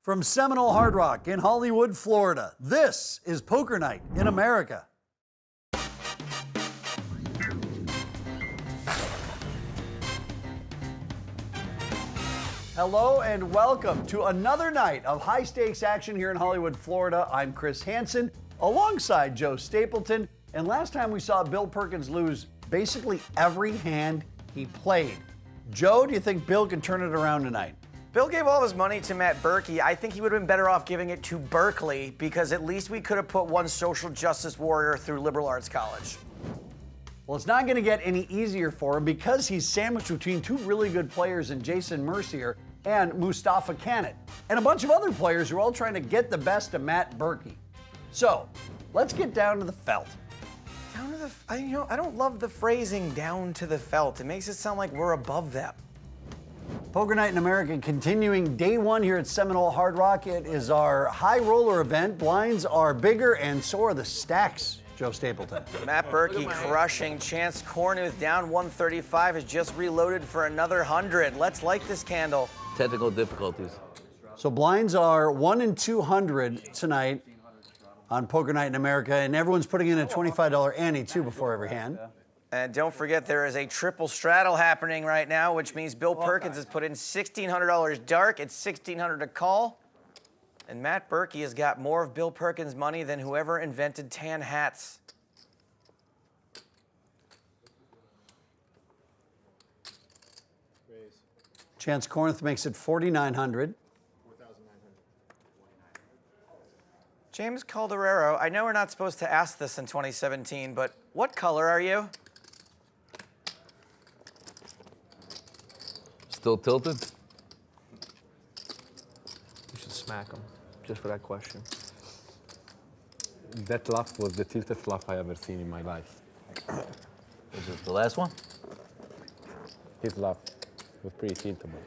From Seminole Hard Rock in Hollywood, Florida, this is Poker Night in America. Hello and welcome to another night of high-stakes action here in Hollywood, Florida. I'm Chris Hansen, alongside Joe Stapleton. And last time we saw Bill Perkins lose basically every hand he played. Joe, do you think Bill can turn it around tonight? Bill gave all of his money to Matt Berkey. I think he would have been better off giving it to Berkeley because at least we could have put one social justice warrior through liberal arts college. Well, it's not going to get any easier for him because he's sandwiched between two really good players in Jason Mercier and Mustapha Kanit, and a bunch of other players who are all trying to get the best of Matt Berkey. So, let's get down to the felt. Down to the, I don't love the phrasing "down to the felt." It makes it sound like we're above them. Poker Night in America continuing day one here at Seminole Hard Rock. It is our high roller event. Blinds are bigger and so are the stacks, Joe Stapleton. Matt Berkey crushing. Chance Kornuth down 135 has just reloaded for another 100. Let's light this candle. Technical difficulties. So blinds are 1 in 200 tonight on Poker Night in America, and everyone's putting in a $25 ante too before every hand. And don't forget, there is a triple straddle happening right now, which means Bill Perkins has put in $1,600 dark. It's $1,600 to call. And Matt Berkey has got more of Bill Perkins' money than whoever invented tan hats. Chance Kornuth makes it 4,900. James Calderaro, I know we're not supposed to ask this in 2017, but what color are you? Still tilted? You should smack him, just for that question. That bluff was the tilted bluff I ever seen in my life. Was it the last one? His bluff was pretty tiltable.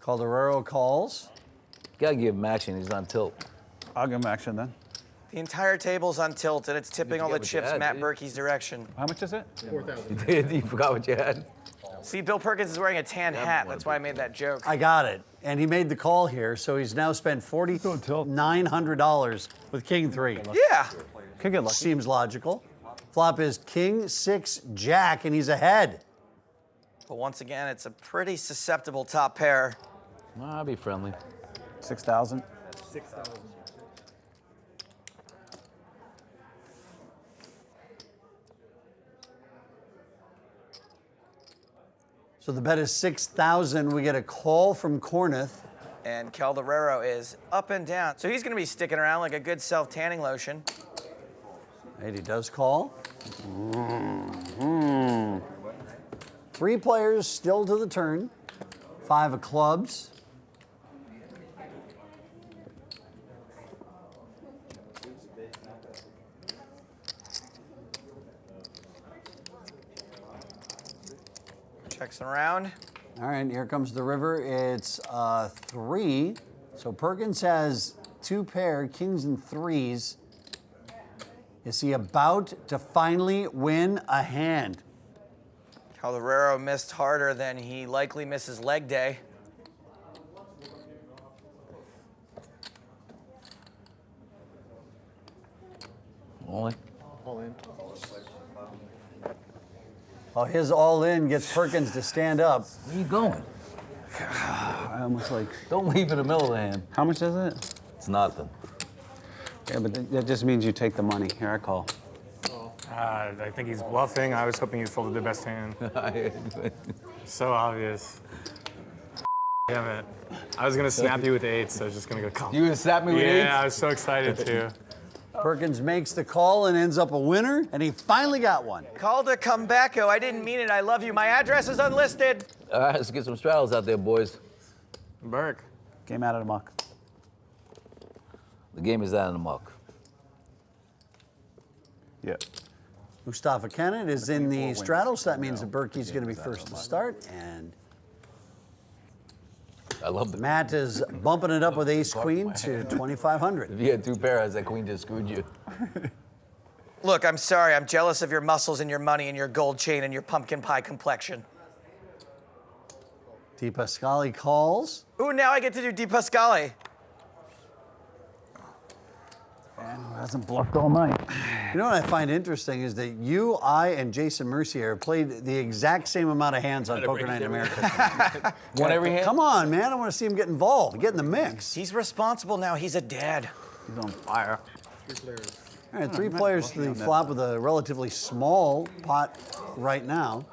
Calderaro calls. Gotta give him action, he's on tilt. I'll give him action then. The entire table's on tilt, and it's tipping all the forget what you chips had, Matt dude. Berkey's direction. How much is it? You forgot what you had? See, Bill Perkins is wearing a tan hat. That's why I made that joke. I got it. And he made the call here, so he's now spent $4,900 with King 3. Yeah. Could get lucky. Seems logical. Flop is King 6 Jack, and he's ahead. But once again, it's a pretty susceptible top pair. I'll be friendly. 6,000. So the bet is 6,000. We get a call from Kornuth. And Calderaro is up and down. So he's going to be sticking around like a good self-tanning lotion. And he does call. Three players still to the turn. 5 of clubs. Checks around. All right, here comes the river. It's 3. So Perkins has 2 pair, kings and 3s. Is he about to finally win a hand? Calderaro missed harder than he likely misses leg day. Only? Well, his all-in gets Perkins to stand up. Where are you going? I almost like. Don't leave in the middle of the hand. How much is it? It's nothing. Yeah, but that just means you take the money. Here, I call. I think he's bluffing. I was hoping you'd fold the best hand. So obvious. Damn it. I was gonna snap you with eights, so I was just gonna go call. You gonna snap me with eights? Yeah, I was so excited too. Perkins makes the call and ends up a winner, and he finally got one. Called a comebacko. I didn't mean it. I love you. My address is unlisted. All right, let's get some straddles out there, boys. Burke. Game out of the muck. The game is out in the muck. Yeah. Mustapha Kanit is in the straddle, so that means that Berkey's going to be first to start, and I love the Matt is bumping it up with ace queen to 2,500. If you had 2 pairs, that queen just screwed you. Look, I'm sorry. I'm jealous of your muscles and your money and your gold chain and your pumpkin pie complexion. DiPascale calls. Ooh, now I get to do DiPascale. And who hasn't bluffed all night? You know what I find interesting is that you, I, and Jason Mercier played the exact same amount of hands on Poker Night in America. One every hand? Come on, man. I want to see him get involved, get in the mix. He's responsible now. He's a dad. He's on fire. All right, 3 players to the flop with a relatively small pot right now.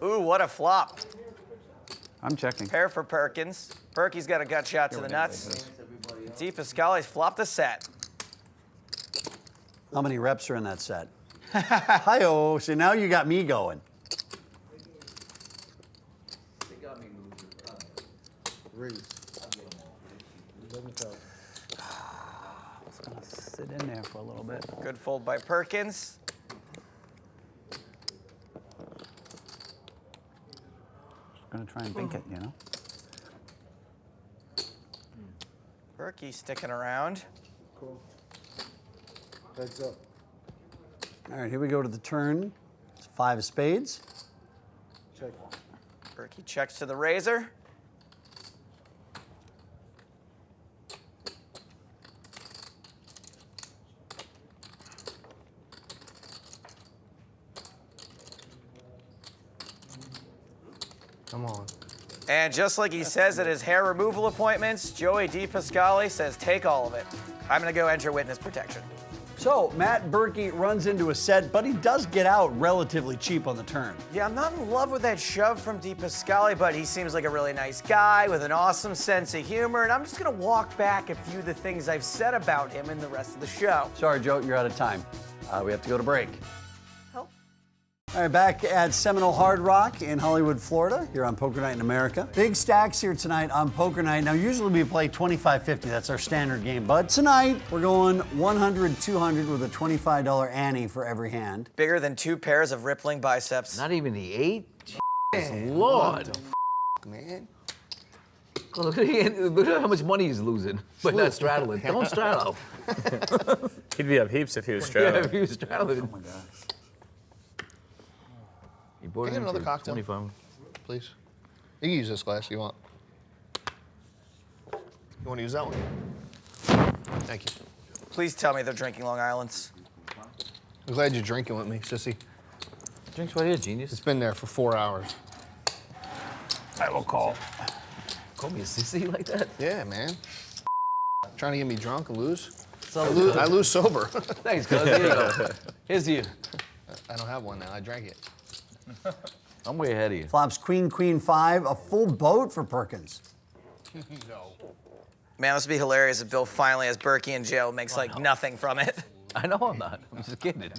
Ooh, what a flop. I'm checking. Pair for Perkins. Berkey's got a gut shot to the nuts. DiPascale's flopped a set. How many reps are in that set? Hi-oh. So now you got me going. It's gonna sit in there for a little bit. Good fold by Perkins. Gonna try and bink it, you know? Berkey sticking around. Cool. Heads up. All right, here we go to the turn. It's 5 of spades. Check. Berkey checks to the razor. Come on. And just like he says at his hair removal appointments, Joey DiPascale says, take all of it. I'm gonna go enter witness protection. So Matt Berkey runs into a set, but he does get out relatively cheap on the turn. Yeah, I'm not in love with that shove from DiPascale, but he seems like a really nice guy with an awesome sense of humor, and I'm just gonna walk back a few of the things I've said about him in the rest of the show. Sorry, Joe, you're out of time. We have to go to break. Help. All right, back at Seminole Hard Rock in Hollywood, Florida, here on Poker Night in America. Big stacks here tonight on Poker Night. Now, usually we play 25-50. That's our standard game. But tonight, we're going 100-200 with a $25 ante for every hand. Bigger than 2 pairs of rippling biceps. Not even the 8? Jesus Lord. Man. Look at how much money he's losing, but not straddling. Don't straddle. He'd be up heaps if he was Yeah, straddling. if he was straddling. Oh my gosh. He bought Can I it get another for cocktail? 25. Please. You can use this glass if you want. You want to use that one? Thank you. Please tell me they're drinking Long Island's. I'm glad you're drinking with me, sissy. Drinks right here, genius. It's been there for 4 hours. I will call. Call me a sissy like that? Yeah, man. Trying to get me drunk and lose? So I lose sober. Thanks, cuz. Here you go. Here's you. I don't have one now. I drank it. I'm way ahead of you. Flops queen, queen, 5, a full boat for Perkins. No. Man, this would be hilarious if Bill finally has Berkey in jail, makes like nothing from it. I know I'm not. I'm just kidding.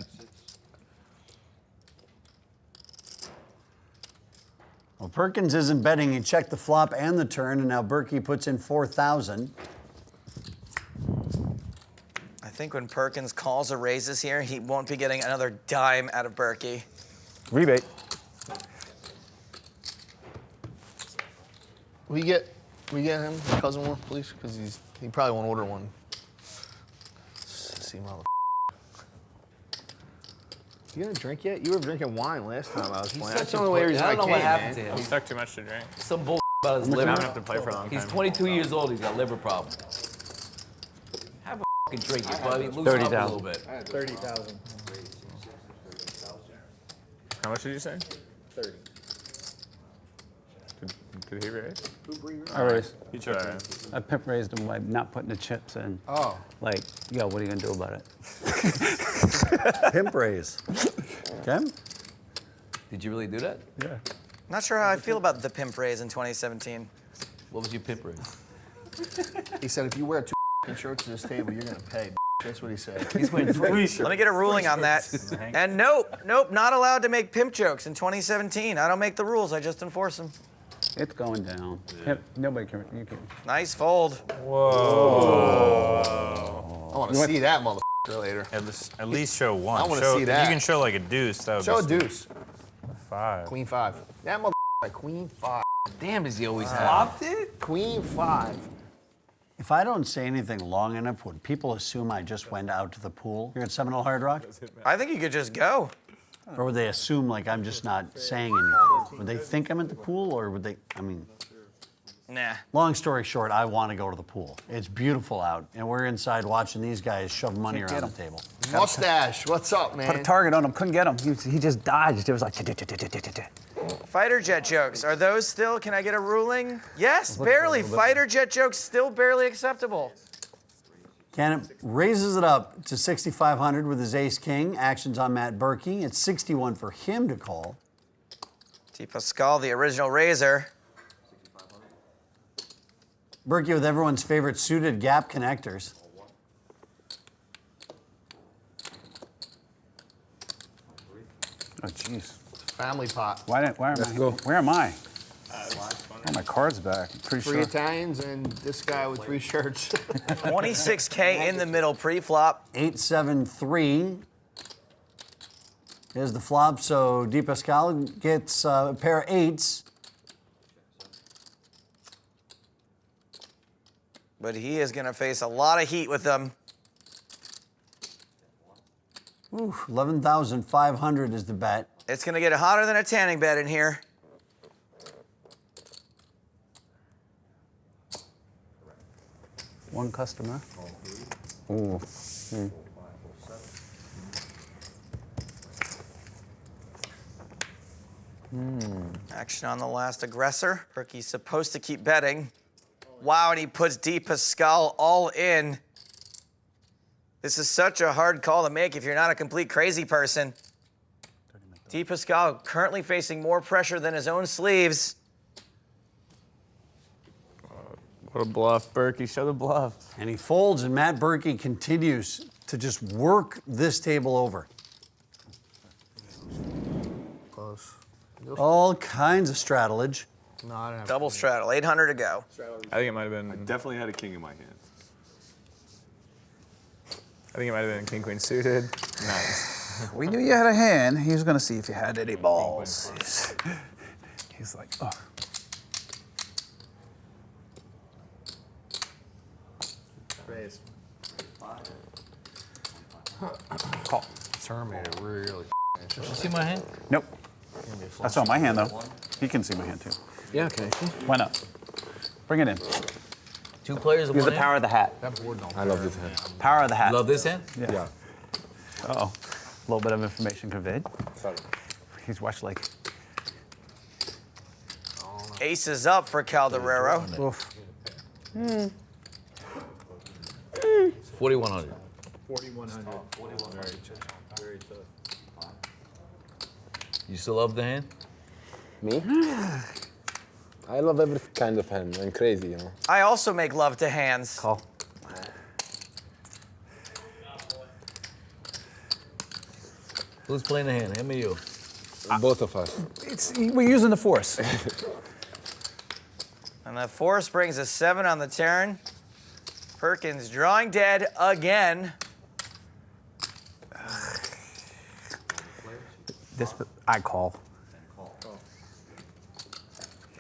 Well, Perkins isn't betting. He checked the flop and the turn, and now Berkey puts in 4,000. I think when Perkins calls or raises here, he won't be getting another dime out of Berkey. Rebate. Will you get him a cousin one, please? Because he probably won't order one. See, mother. You gonna drink yet? You were drinking wine last time I was playing. That's the only way reason I don't know what came, happened man. to him. He took too much to drink. Some bull about his I'm liver. gonna have to play for a long time. He's 22 years old. He's got liver problems. Have a fucking drink. You probably lose up a 30,000. little bit. 30,000. How much did you say? 30. Did he raise? I raised. He tried. I pimp raised him by not putting the chips in. Oh. Like, yo, what are you gonna do about it? Pimp raise. Okay? Did you really do that? Yeah. Not sure how I feel about the pimp raise in 2017. What was your pimp raise? He said, if you wear 2 shirts to this table, you're gonna pay. That's what he said. He's wearing 3 shirts. Let me get a ruling on that. And nope, not allowed to make pimp jokes in 2017. I don't make the rules, I just enforce them. It's going down. Pimp, nobody can. You can. Nice fold. Whoa. I want to see that motherfucker later. At least show one. I wanna Show- see if that. You can show like a deuce. That would Show a be deuce. 5. Queen 5. That motherfucker like Queen 5. Damn, does he always have? Queen 5. If I don't say anything long enough, would people assume I just went out to the pool here at Seminole Hard Rock? I think you could just go. Or would they assume like I'm just not saying anything? Would they think I'm at the pool, or would they? I mean, Nah. long story short, I want to go to the pool. It's beautiful out, and we're inside watching these guys shove money around the table. Mustache, what's up, man? Put a target on him, couldn't get him. He just dodged. It was like. Fighter jet jokes. Are those still, can I get a ruling? Yes, barely. Fighter jet jokes still barely acceptable. Kanit raises it up to 6,500 with his ace-king. Actions on Matt Berkey. It's 61 for him to call. DiPascale, the original raiser. Berkey with everyone's favorite suited gap connectors. Oh, jeez. Family pot. Where am I? Oh, my card's back. I'm pretty Three sure. Italians and this guy with 3 shirts. 26K in the middle pre-flop. 8-7-3 is the flop, so DiPascale gets a pair of 8s. But he is going to face a lot of heat with them. Ooh, 11,500 is the bet. It's going to get hotter than a tanning bed in here. One customer. Ooh. Action on the last aggressor. Berkey's supposed to keep betting. Wow, and he puts DiPascale all in. This is such a hard call to make if you're not a complete crazy person. DiPascale currently facing more pressure than his own sleeves. What a bluff, Berkey. Show the bluff. And he folds, and Matt Berkey continues to just work this table over. Close. Oh. All kinds of straddleage. No, I don't have Double straddle, 800 to go. I think it might have been. Definitely had a king in my hand. I think it might have been king queen suited. Nice. We knew you had a hand. He was going to see if you had any balls. He's like, oh. raise. Call. Terminator, really. You see my hand? Nope. I saw my hand, though. He can see my hand, too. Yeah, okay. Why not? Bring it in. 2 players of Use one the hand? power of the hat. I love this hand. Power of the hat. Love this hand? Yeah. Uh-oh. A little bit of information conveyed. Sorry. He's watched like. Ace is up for Calderaro. Oof. 4,100. 4,100. You still love the hand? Me? I love every kind of hand. I'm crazy, you know. I also make love to hands. Call. Who's playing the hand? Him or you? Both of us. We're using the force. And that force brings a 7 on the turn. Perkins drawing dead again. I call.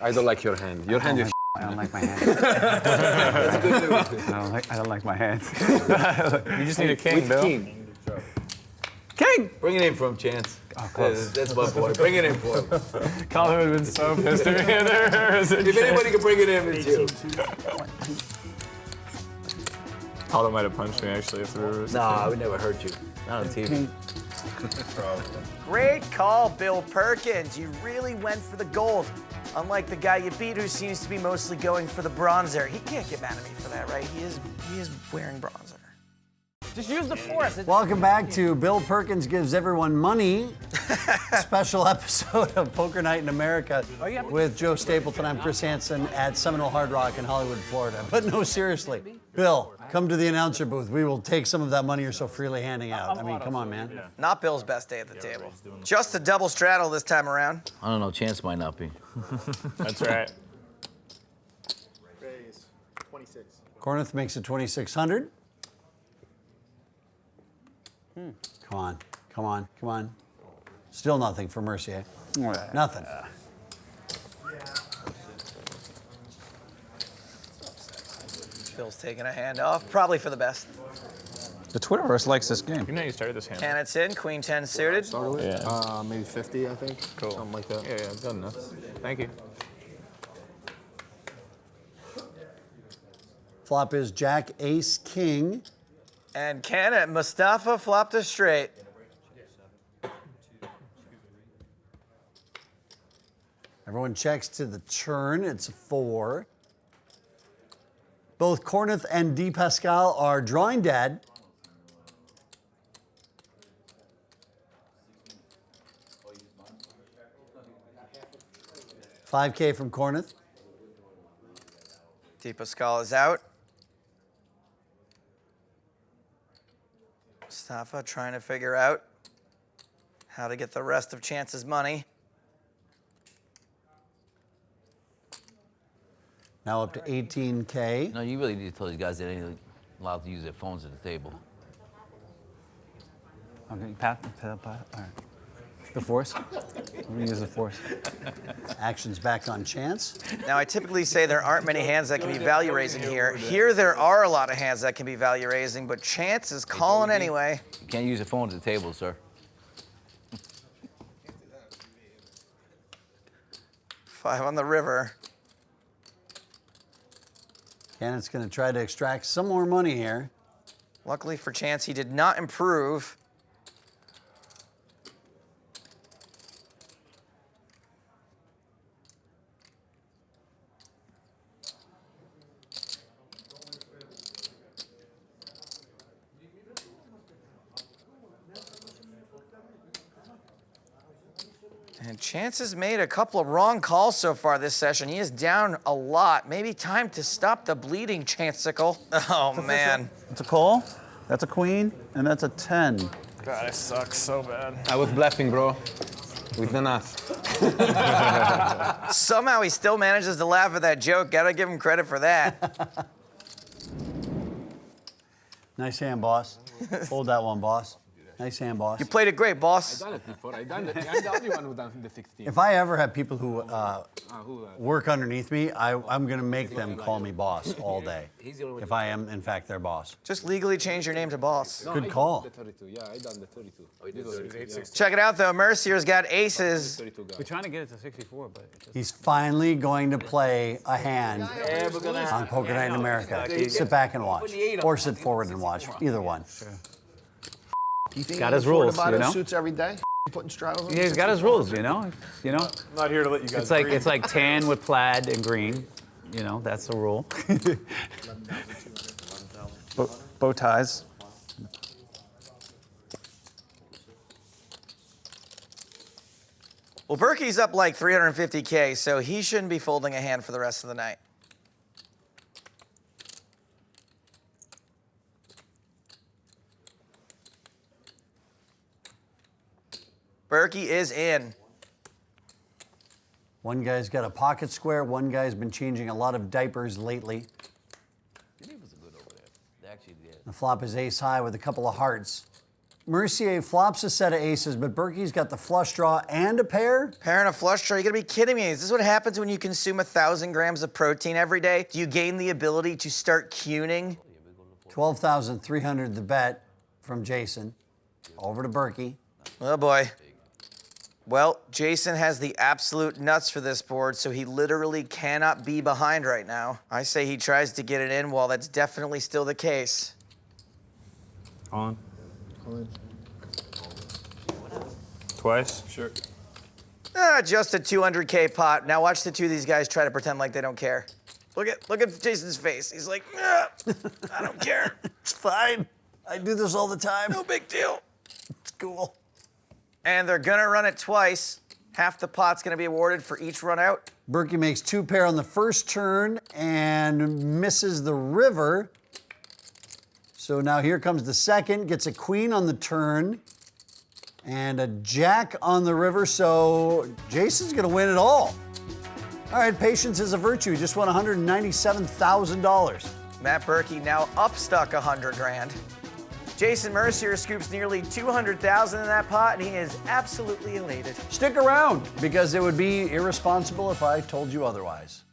I don't like your hand. Your hand is I don't like my hand. I don't like my hand. You just need a king, Bill. King! Bring it in for him, Chance. Oh, close. That's my boy. Bring it in for him. Colin would have been so pissed at me there. If anybody can bring it in, it's you. Colin might have punched me actually if the river was. Nah, I would never hurt you. Not on TV. Great call, Bill Perkins. You really went for the gold. Unlike the guy you beat who seems to be mostly going for the bronzer. He can't get mad at me for that, right? He is wearing bronzer. Just use the force. Welcome back to Bill Perkins Gives Everyone Money, special episode of Poker Night in America with Joe Stapleton. I'm Chris Hansen at Seminole Hard Rock in Hollywood, Florida. But no, seriously, Bill, come to the announcer booth. We will take some of that money you're so freely handing out. I mean, come on, man. Not Bill's best day at the table. Just a double straddle this time around. I don't know. Chance might not be. That's right. Raise. 26. Kornuth makes it 2,600. Come on, come on, come on. Still nothing for Mercier. Nothing. Bill's taking a hand off, probably for the best. The Twitterverse likes this game. You know you started this hand. Kanit's in, queen 10 suited. Maybe 50, I think. Cool. Something like that. Yeah, good enough. Thank you. Flop is Jack, Ace, King. And Kanit, Mustapha flopped a straight. Everyone checks to the turn. It's a 4. Both Kornuth and DiPascale are drawing dead. $5K from Kornuth. DiPascale is out. Mustapha trying to figure out how to get the rest of Chance's money. Now up to 18K. No, you really need to tell these guys that they ain't allowed to use their phones at the table. Okay, Pat. All right. The force? I'm gonna use the force. Action's back on Chance. Now, I typically say there aren't many hands that can be value raising here. Here, there are a lot of hands that can be value raising, but Chance is calling anyway. You can't use your phone at the table, sir. 5 on the river. Kanit's going to try to extract some more money here. Luckily for Chance, he did not improve. And Chance has made a couple of wrong calls so far this session. He is down a lot. Maybe time to stop the bleeding, Chanceicle. Oh, man. It's a call. That's a queen, and that's a 10. God, I suck so bad. I was bluffing, bro. With the nuts. Somehow he still manages to laugh at that joke. Gotta give him credit for that. Nice hand, boss. Hold that one, boss. Nice hand, boss. You played it great, boss. Done it before. I'm the only one who done the 16. If I ever have people who work underneath me, I'm going to make them call me boss all day. If I am, in fact, their boss. Just legally change your name to boss. Good call. The 32. Yeah, I done the 32. Check it out, though. Mercier's got aces. 32 guy. We're trying to get it to 64, but it just... He's finally going to play a hand on Poker Night in America. Sit back and watch. Or sit forward and watch. Either one. He's got his rules, you know? Suits every day. Putting straddles on. Yeah, he's got his rules, you know? You know? I'm not here to let you guys It's like tan with plaid and green. You know, that's the rule. Bow ties. Well, Berkey's up like 350K, so he shouldn't be folding a hand for the rest of the night. Berkey is in. One guy's got a pocket square. One guy's been changing a lot of diapers lately. The flop is ace high with a couple of hearts. Mercier flops a set of aces, but Berkey's got the flush draw and a pair. Pair and a flush draw. You gotta be kidding me. Is this what happens when you consume 1,000 grams of protein every day? Do you gain the ability to start cuning? 12,300 the bet from Jason. Over to Berkey. Oh boy. Well, Jason has the absolute nuts for this board, so he literally cannot be behind right now. I say he tries to get it in while that's definitely still the case. On. Twice? Sure. Just a 200K pot. Now watch the two of these guys try to pretend like they don't care. Look at Jason's face. He's like, I don't care. It's fine. I do this all the time. No big deal. It's cool. And they're gonna run it twice. Half the pot's gonna be awarded for each run out. Berkey makes 2 pair on the first turn and misses the river. So now here comes the second, gets a queen on the turn and a jack on the river. So Jason's gonna win it all. All right, patience is a virtue. He just won $197,000. Matt Berkey now up stuck 100 grand. Jason Mercier scoops nearly 200,000 in that pot, and he is absolutely elated. Stick around, because it would be irresponsible if I told you otherwise.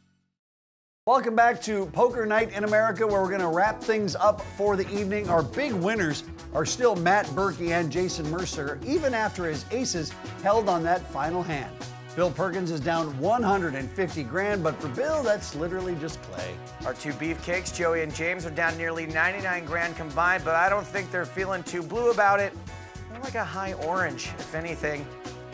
Welcome back to Poker Night in America, where we're going to wrap things up for the evening. Our big winners are still Matt Berkey and Jason Mercier, even after his aces held on that final hand. Bill Perkins is down 150 grand, but for Bill, that's literally just clay. Our two beefcakes, Joey and James, are down nearly 99 grand combined, but I don't think they're feeling too blue about it. More like a high orange, if anything.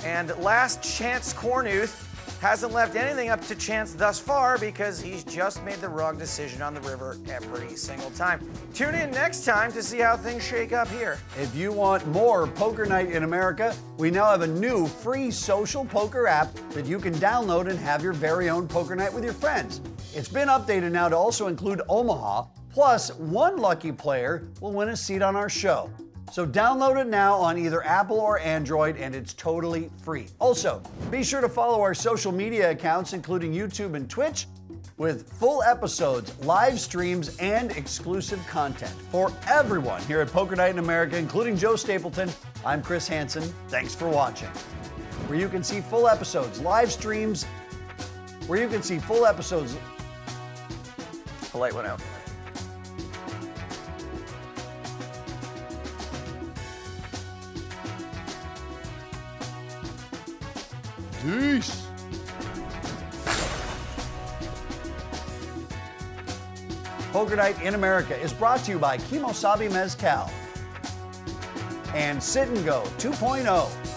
And last chance Kornuth hasn't left anything up to chance thus far because he's just made the wrong decision on the river every single time. Tune in next time to see how things shake up here. If you want more Poker Night in America, we now have a new free social poker app that you can download and have your very own poker night with your friends. It's been updated now to also include Omaha, plus one lucky player will win a seat on our show. So download it now on either Apple or Android, and it's totally free. Also, be sure to follow our social media accounts, including YouTube and Twitch, with full episodes, live streams, and exclusive content. For everyone here at Poker Night in America, including Joe Stapleton, I'm Chris Hansen. Thanks for watching. Where you can see full episodes, live streams, Polite went out. Peace. Poker Night in America is brought to you by Kimosabi Mezcal and Sit and Go 2.0.